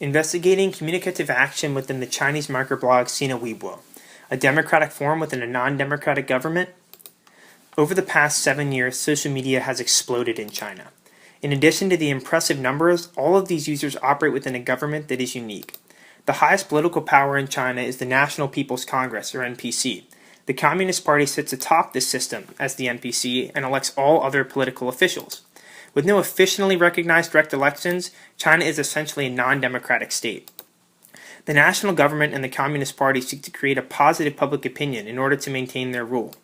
Investigating communicative action within the Chinese microblog Sina Weibo, a democratic form within a non-democratic government. Over the past 7 years, social media has exploded in China. In addition to the impressive numbers, all of these users operate within a government that is unique. The highest political power in China is the National People's Congress, or NPC. The Communist Party sits atop this system as the NPC and elects all other political officials. With no officially recognized direct elections, China is essentially a non-democratic state. The national government and the Communist Party seek to create a positive public opinion in order to maintain their rule.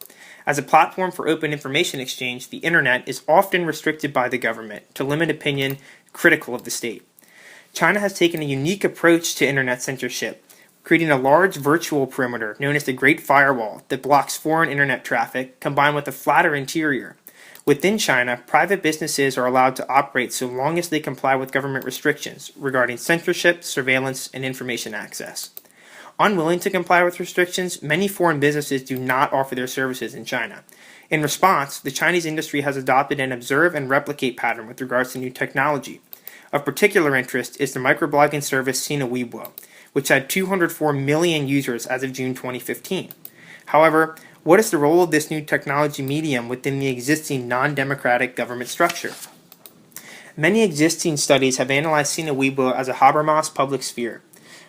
As a platform for open information exchange, the internet is often restricted by the government to limit opinion critical of the state. China has taken a unique approach to internet censorship, creating a large virtual perimeter known as the Great Firewall that blocks foreign internet traffic combined with a flatter interior. Within China, private businesses are allowed to operate so long as they comply with government restrictions regarding censorship, surveillance, and information access. Unwilling to comply with restrictions, many foreign businesses do not offer their services in China. In response, the Chinese industry has adopted an observe and replicate pattern with regards to new technology. Of particular interest is the microblogging service Sina Weibo, which had 204 million users as of June 2015. However, what is the role of this new technology medium within the existing non-democratic government structure? Many existing studies have analyzed Sina Weibo as a Habermas public sphere.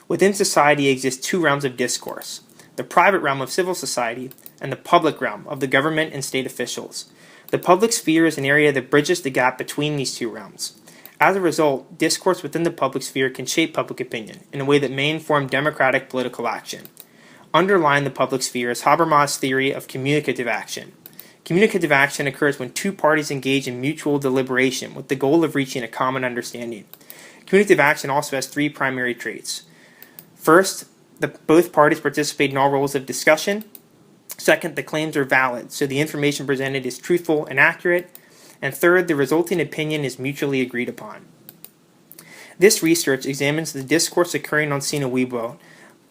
Within society exist two realms of discourse, the private realm of civil society and the public realm of the government and state officials. The public sphere is an area that bridges the gap between these two realms. As a result, discourse within the public sphere can shape public opinion in a way that may inform democratic political action. Underlying the public sphere is Habermas' theory of communicative action. Communicative action occurs when two parties engage in mutual deliberation with the goal of reaching a common understanding. Communicative action also has three primary traits. First, both parties participate in all roles of discussion. Second, the claims are valid, so the information presented is truthful and accurate. And third, the resulting opinion is mutually agreed upon. This research examines the discourse occurring on Sina Weibo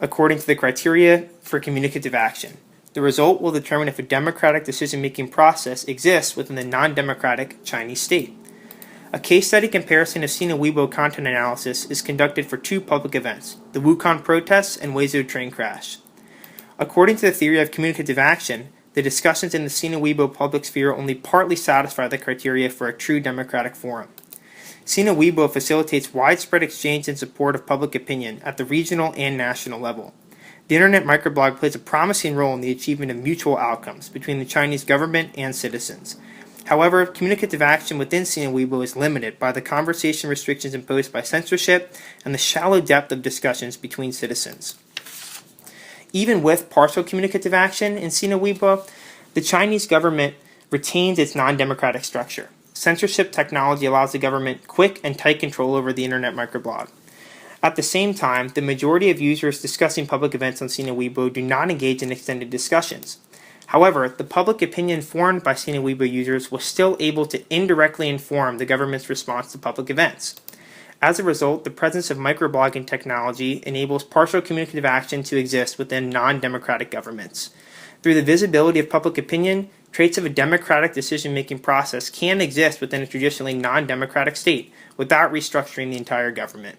according to the criteria for communicative action. The result will determine if a democratic decision-making process exists within the non-democratic Chinese state. A case study comparison of Sina Weibo content analysis is conducted for two public events, the Wuhan protests and Wenzhou train crash. According to the theory of communicative action, the discussions in the Sina Weibo public sphere only partly satisfy the criteria for a true democratic forum. Sina Weibo facilitates widespread exchange in support of public opinion at the regional and national level. The internet microblog plays a promising role in the achievement of mutual outcomes between the Chinese government and citizens. However, communicative action within Sina Weibo is limited by the conversation restrictions imposed by censorship and the shallow depth of discussions between citizens. Even with partial communicative action in Sina Weibo, the Chinese government retains its non-democratic structure. Censorship technology allows the government quick and tight control over the internet microblog. At the same time, the majority of users discussing public events on Sina Weibo do not engage in extended discussions. However, the public opinion formed by Sina Weibo users was still able to indirectly inform the government's response to public events. As a result, the presence of microblogging technology enables partial communicative action to exist within non-democratic governments. Through the visibility of public opinion, traits of a democratic decision-making process can exist within a traditionally non-democratic state without restructuring the entire government.